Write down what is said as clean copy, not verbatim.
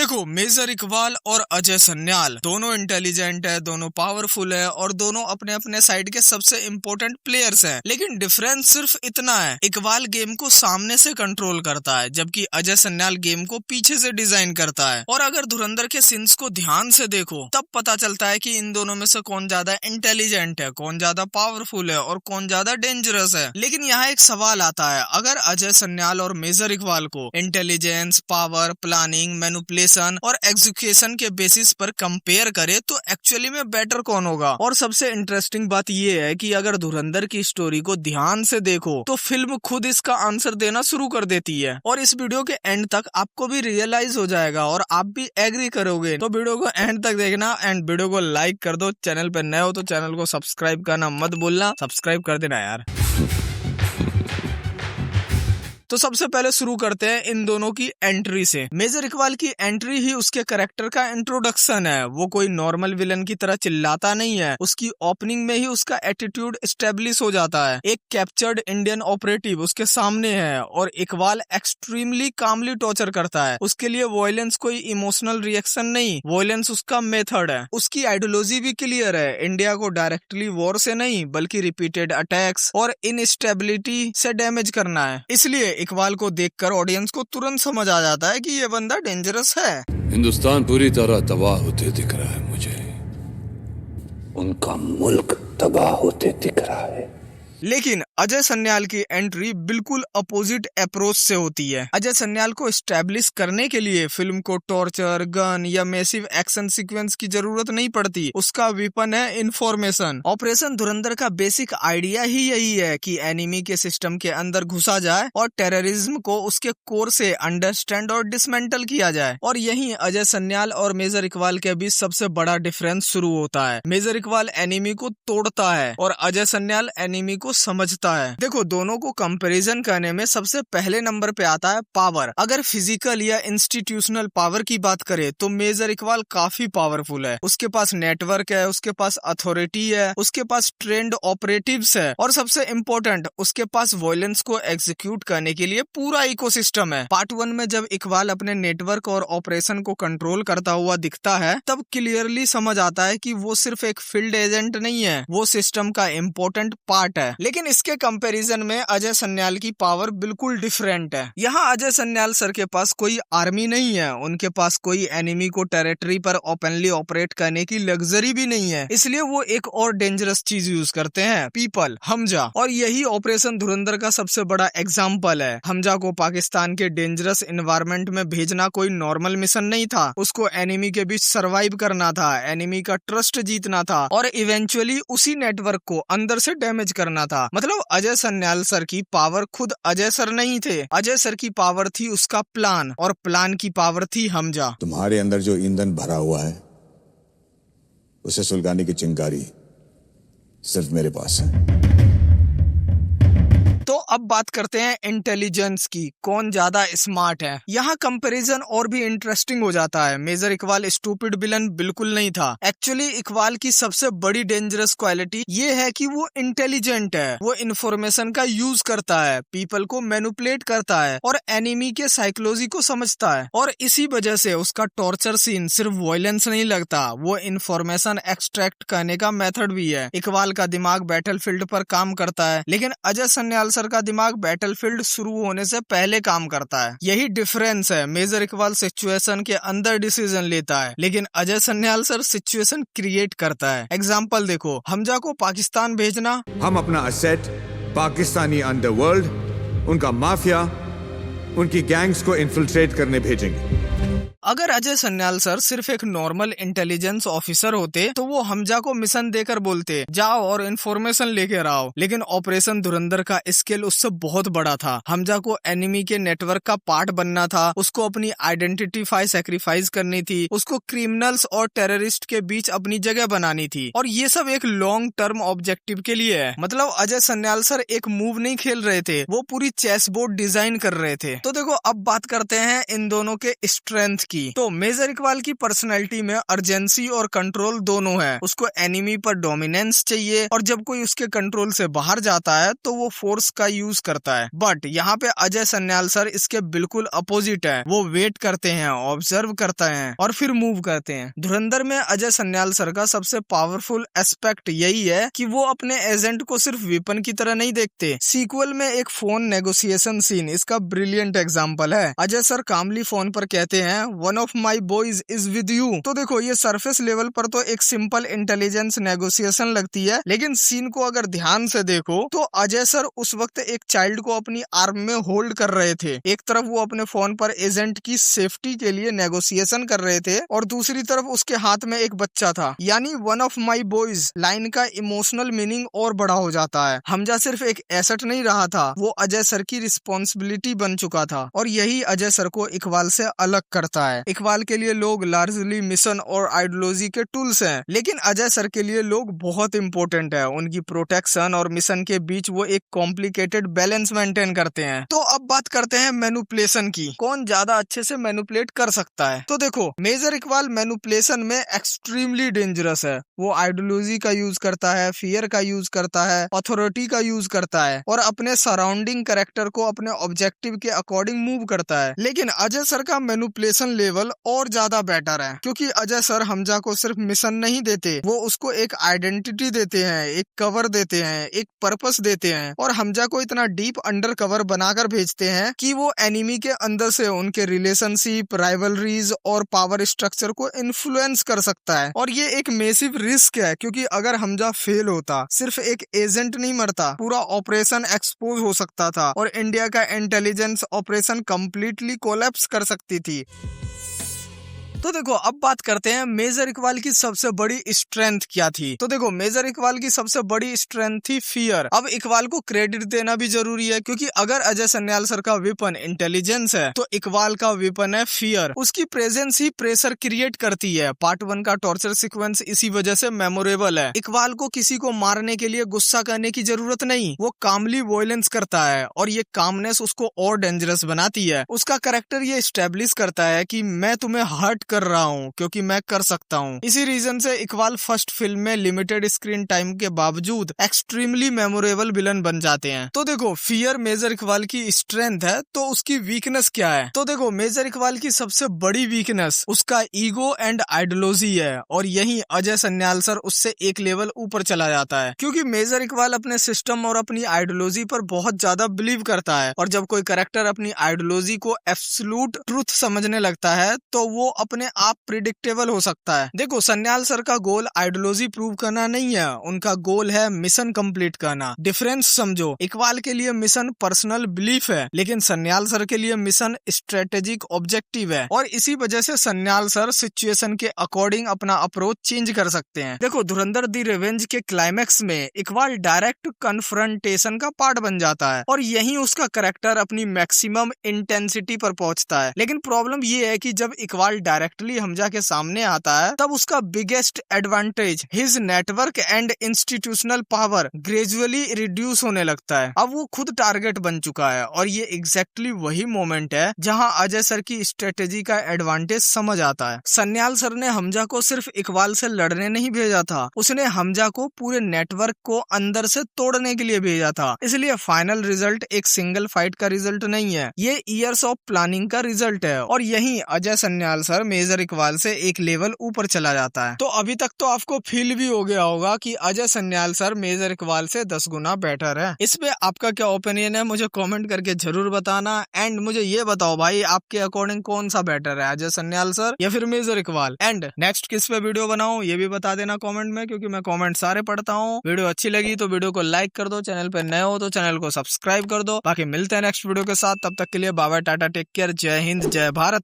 देखो, मेजर इकबाल और अजय सन्याल दोनों इंटेलिजेंट है, दोनों पावरफुल है और दोनों अपने अपने साइड के सबसे इम्पोर्टेंट प्लेयर्स हैं। लेकिन डिफरेंस सिर्फ इतना है, इकबाल गेम को सामने से कंट्रोल करता है जबकि अजय सन्याल गेम को पीछे से डिजाइन करता है। और अगर धुरंधर के सीन्स को ध्यान से देखो तब पता चलता है कि इन दोनों में से कौन ज्यादा इंटेलिजेंट है, कौन ज्यादा पावरफुल है और कौन ज्यादा डेंजरस है। लेकिन यहाँ एक सवाल आता है, अगर अजय सन्याल और मेजर इकबाल को इंटेलिजेंस, पावर, प्लानिंग, मैनिपुलेशन और एग्जीक्यूशन के बेसिस पर कंपेयर करे तो एक्चुअली में बेटर कौन होगा। और सबसे इंटरेस्टिंग बात ये है कि अगर धुरंधर की स्टोरी को ध्यान से देखो तो फिल्म खुद इसका आंसर देना शुरू कर देती है। और इस वीडियो के एंड तक आपको भी रियलाइज हो जाएगा और आप भी एग्री करोगे। तो वीडियो को एंड तक देखना एंड वीडियो को लाइक कर दो। चैनल पे नए हो तो चैनल को सब्सक्राइब करना मत भूलना, सब्सक्राइब कर देना यार। तो सबसे पहले शुरू करते हैं इन दोनों की एंट्री से। मेजर इकबाल की एंट्री ही उसके कैरेक्टर का इंट्रोडक्शन है। वो कोई नॉर्मल विलन की तरह चिल्लाता नहीं है, उसकी ओपनिंग में ही उसका एटीट्यूड एस्टेब्लिश हो जाता है। एक कैप्चर्ड इंडियन ऑपरेटिव उसके सामने है और इकबाल एक्सट्रीमली कामली टॉर्चर करता है। उसके लिए वॉयलेंस कोई इमोशनल रिएक्शन नहीं, वॉयलेंस उसका मेथड है। उसकी आइडियोलॉजी भी क्लियर है, इंडिया को डायरेक्टली वॉर से नहीं बल्कि रिपीटेड अटैक्स और इनस्टेबिलिटी से डैमेज करना है। इसलिए इकबाल को देखकर ऑडियंस को तुरंत समझ आ जाता है कि ये बंदा डेंजरस है। हिंदुस्तान पूरी तरह तबाह होते दिख रहा है मुझे, उनका मुल्क तबाह होते दिख रहा है। लेकिन अजय सन्याल की एंट्री बिल्कुल अपोजिट अप्रोच से होती है। अजय सन्याल को एस्टैब्लिश करने के लिए फिल्म को टॉर्चर, गन या मैसिव एक्शन सीक्वेंस की जरूरत नहीं पड़ती। उसका वेपन है इंफॉर्मेशन। ऑपरेशन धुरंधर का बेसिक आइडिया ही यही है कि एनिमी के सिस्टम के अंदर घुसा जाए और टेररिज्म को उसके कोर से अंडरस्टैंड और डिसमेंटल किया जाए। और यहीं अजय सन्याल और मेजर इकबाल के बीच सबसे बड़ा डिफरेंस शुरू होता है। मेजर इकबाल एनिमी को तोड़ता है और अजय सन्याल एनिमी को समझता है। देखो, दोनों को कंपैरिजन करने में सबसे पहले नंबर पे आता है पावर। अगर फिजिकल या इंस्टीट्यूशनल पावर की बात करें तो मेजर इकबाल काफी पावरफुल है। उसके पास नेटवर्क है, उसके पास अथॉरिटी है, उसके पास ट्रेंड ऑपरेटिव्स है और सबसे इम्पोर्टेंट उसके पास वॉयलेंस को एग्जीक्यूट करने के लिए पूरा इकोसिस्टम है। पार्ट 1 में जब इकबाल अपने नेटवर्क और ऑपरेशन को कंट्रोल करता हुआ दिखता है तब क्लियरली समझ आता है कि वो सिर्फ एक फील्ड एजेंट नहीं है, वो सिस्टम का इम्पोर्टेंट पार्ट है। लेकिन इसके कंपैरिजन में अजय सन्याल की पावर बिल्कुल डिफरेंट है। यहाँ अजय सन्याल सर के पास कोई आर्मी नहीं है, उनके पास कोई एनिमी को टेरिटरी पर ओपनली ऑपरेट करने की लग्जरी भी नहीं है। इसलिए वो एक और डेंजरस चीज यूज करते हैं, पीपल, हमजा। और यही ऑपरेशन धुरंधर का सबसे बड़ा एग्जाम्पल है। हमजा को पाकिस्तान के डेंजरस एनवायरमेंट में भेजना कोई नॉर्मल मिशन नहीं था। उसको एनिमी के बीच सर्वाइव करना था, एनिमी का ट्रस्ट जीतना था और इवेंचुअली उसी नेटवर्क को अंदर से डैमेज करना था। मतलब अजय सन्याल सर की पावर खुद अजय सर नहीं थे, अजय सर की पावर थी उसका प्लान और प्लान की पावर थी हमजा। तुम्हारे अंदर जो ईंधन भरा हुआ है उसे सुलगाने की चिंगारी सिर्फ मेरे पास है। तो अब बात करते हैं इंटेलिजेंस की, कौन ज्यादा स्मार्ट है। यहाँ कंपैरिजन और भी इंटरेस्टिंग हो जाता है। मेजर इकबाल स्टूपिड विलन बिल्कुल नहीं था। एक्चुअली इकबाल की सबसे बड़ी डेंजरस क्वालिटी ये है कि वो इंटेलिजेंट है। वो इंफॉर्मेशन का यूज करता है, पीपल को मैनिपुलेट करता है और एनिमी के साइकोलॉजी को समझता है। और इसी वजह से उसका टॉर्चर सीन सिर्फ वायलेंस नहीं लगता, वो इंफॉर्मेशन एक्सट्रैक्ट करने का मेथड भी है। इकबाल का दिमाग बैटलफील्ड पर काम करता है लेकिन अजय सन्याल सर का दिमाग बैटलफील्ड शुरू होने से पहले काम करता है। यही डिफरेंस है। मेजर इकबाल सिचुएशन के अंदर डिसीजन लेता है लेकिन Ajay Sanyal sir situation create करता है। एग्जांपल देखो, हमजा को पाकिस्तान भेजना, हम अपना असेट पाकिस्तानी अंडरवर्ल्ड, उनका माफिया, उनकी गैंग्स को इन्फिल्ट्रेट करने भेजेंगे। अगर अजय सन्याल सर सिर्फ एक नॉर्मल इंटेलिजेंस ऑफिसर होते तो वो हमजा को मिशन देकर बोलते जाओ और इन्फॉर्मेशन लेकर आओ। लेकिन ऑपरेशन धुरंधर का स्केल उससे बहुत बड़ा था। हमजा को एनिमी के नेटवर्क का पार्ट बनना था, उसको अपनी आइडेंटिटी सैक्रिफाइस करनी थी, उसको क्रिमिनल्स और टेररिस्ट के बीच अपनी जगह बनानी थी। और ये सब एक लॉन्ग टर्म ऑब्जेक्टिव के लिए है। मतलब अजय सन्याल सर एक मूव नहीं खेल रहे थे, वो पूरी चेस बोर्ड डिजाइन कर रहे थे। तो देखो, अब बात करते हैं इन दोनों के स्ट्रेंथ की। की। तो मेजर इकबाल की पर्सनैलिटी में अर्जेंसी और कंट्रोल दोनों है। उसको एनिमी पर डोमिनेंस चाहिए और जब कोई उसके कंट्रोल से बाहर जाता है तो वो फोर्स का यूज करता है। बट यहाँ पे अजय सन्याल सर इसके बिल्कुल अपोजिट है। वो वेट करते हैं, ऑब्जर्व करते हैं और फिर मूव करते हैं। धुरंधर में अजय सन्याल सर का सबसे पावरफुल एस्पेक्ट यही है कि वो अपने एजेंट को सिर्फ वेपन की तरह नहीं देखते। सीक्वल में एक फोन नेगोशिएशन सीन इसका ब्रिलियंट एग्जांपल है। अजय सर कामली फोन पर कहते हैं one of my boys is with you. तो देखो ये सरफेस लेवल पर तो एक सिंपल इंटेलिजेंस नेगोशिएशन लगती है, लेकिन सीन को अगर ध्यान से देखो तो अजय सर उस वक्त एक चाइल्ड को अपनी आर्म में होल्ड कर रहे थे। एक तरफ वो अपने फोन पर एजेंट की सेफ्टी के लिए नेगोशिएशन कर रहे थे और दूसरी तरफ उसके हाथ में एक बच्चा था। यानी one of my boys line का इमोशनल मीनिंग और बड़ा हो जाता है। हमजा सिर्फ एक एसेट नहीं रहा था, वो अजय सर की रिस्पॉन्सिबिलिटी बन चुका था और यही अजय सर को इकबाल से अलग करता है। इकबाल के लिए लोग लार्जली मिशन और आइडियोलॉजी के टूल्स हैं, लेकिन अजय सर के लिए लोग बहुत इंपॉर्टेंट है। उनकी प्रोटेक्शन और मिशन के बीच वो एक कॉम्प्लिकेटेड बैलेंस मेंटेन करते हैं। तो अब बात करते हैं मैनिपुलेशन की। कौन ज्यादा अच्छे से मैनिपुलेट कर सकता है? तो देखो मेजर इकबाल मैनिपुलेशन में एक्सट्रीमली डेंजरस है। वो आइडियोलॉजी का यूज करता है, फियर का यूज करता है, अथॉरिटी का यूज करता है और अपने सराउंडिंग कैरेक्टर को अपने ऑब्जेक्टिव के अकॉर्डिंग मूव करता है। लेकिन अजय सर का मैनिपुलेशन लेवल और ज्यादा बेटर है, क्योंकि अजय सर हमजा को सिर्फ मिशन नहीं देते, वो उसको एक आइडेंटिटी देते हैं, एक कवर देते हैं, एक पर्पस देते हैं और हमजा को इतना डीप अंडर कवर बनाकर भेजते हैं कि वो एनिमी के अंदर से उनके रिलेशनशिप, राइवलरीज और पावर स्ट्रक्चर को इन्फ्लुएंस कर सकता है। और ये एक मैसिव रिस्क है, क्योंकि अगर हमजा फेल होता सिर्फ एक एजेंट नहीं मरता, पूरा ऑपरेशन एक्सपोज हो सकता था और इंडिया का इंटेलिजेंस ऑपरेशन कंप्लीटली कोलैप्स कर सकती थी। तो देखो अब बात करते हैं मेजर इकबाल की सबसे बड़ी स्ट्रेंथ क्या थी। तो देखो मेजर इकबाल की सबसे बड़ी स्ट्रेंथ थी फियर। अब इकबाल को क्रेडिट देना भी जरूरी है, क्योंकि अगर अजय सन्याल सर का वेपन इंटेलिजेंस है तो इकबाल का वेपन है फियर। उसकी प्रेजेंस ही प्रेशर क्रिएट करती है। पार्ट 1 का टॉर्चर सीक्वेंस इसी वजह से मेमोरेबल है। इकबाल को किसी को मारने के लिए गुस्सा करने की जरूरत नहीं, वो कामली वॉयलेंस करता है और ये कामनेस उसको और डेंजरस बनाती है। उसका कैरेक्टर ये एस्टेब्लिश करता है कि मैं तुम्हें हर्ट कर रहा हूँ क्योंकि मैं कर सकता हूँ। इसी रीजन से इकबाल फर्स्ट फिल्म में लिमिटेड स्क्रीन टाइम के बावजूद एक्सट्रीमली मेमोरेबल विलन बन जाते हैं। तो देखो फियर मेजर इकबाल की स्ट्रेंथ है, तो उसकी वीकनेस क्या है? तो देखो मेजर इकबाल की सबसे बड़ी वीकनेस उसका ईगो एंड आइडियोलॉजी है और यही अजय सन्याल सर उससे एक लेवल ऊपर चला जाता है, क्योंकि मेजर इकबाल अपने सिस्टम और अपनी आइडियोलॉजी पर बहुत ज्यादा बिलीव करता है और जब कोई कैरेक्टर अपनी आइडियोलॉजी को एब्सोल्यूट ट्रूथ समझने लगता है तो वो अपने आप प्रिडिक्टेबल हो सकता है। देखो सन्याल सर का गोल आइडियोलॉजी प्रूव करना नहीं है, उनका गोल है मिशन कंप्लीट करना। डिफरेंस समझो, इकबाल के लिए मिशन पर्सनल बिलीफ है, लेकिन सन्याल सर के लिए मिशन स्ट्रेटेजिक ऑब्जेक्टिव है और इसी वजह से सन्याल सर सिचुएशन के अकॉर्डिंग अपना अप्रोच चेंज कर सकते हैं। देखो धुरंधर दी रिवेंज के क्लाइमैक्स में इकबाल डायरेक्ट कन्फ्रंटेशन का पार्ट बन जाता है और यही उसका कैरेक्टर अपनी मैक्सिमम इंटेंसिटी पर पहुंचता है। लेकिन प्रॉब्लम ये है कि जब इकबाल डायरेक्टली हमजा के सामने आता है तब उसका biggest advantage his network and institutional power gradually reduce होने लगता है। अब वो खुद टारगेट बन चुका है और ये एग्जैक्टली वही मोमेंट है जहां अजय सर की स्ट्रेटेजी का एडवांटेज समझ आता है। सन्याल सर ने हमजा को सिर्फ इकबाल से लड़ने नहीं भेजा था, उसने हमजा को पूरे नेटवर्क को अंदर से तोड़ने के लिए भेजा था। इसलिए फाइनल रिजल्ट एक सिंगल फाइट का रिजल्ट नहीं है, ये ईयर्स ऑफ प्लानिंग का रिजल्ट है और यही अजय सन्याल सर मेजर इकबाल से एक लेवल ऊपर चला जाता है। तो अभी तक तो आपको फील भी हो गया होगा कि अजय सन्याल सर मेजर इकबाल से 10 गुना बेटर है। इस पे आपका क्या ओपिनियन है मुझे कमेंट करके जरूर बताना एंड मुझे ये बताओ भाई आपके अकॉर्डिंग कौन सा बेटर है, अजय सन्याल सर या फिर मेजर इकबाल। एंड नेक्स्ट किस पे वीडियो बनाऊं ये भी बता देना कमेंट में, क्योंकि मैं कमेंट सारे पढ़ता हूँ। वीडियो अच्छी लगी तो वीडियो को लाइक कर दो, चैनल पे नए हो तो चैनल को सब्सक्राइब कर दो। बाकी मिलते हैं नेक्स्ट वीडियो के साथ, तब तक के लिए bye bye, tata, take care, जय हिंद, जय भारत।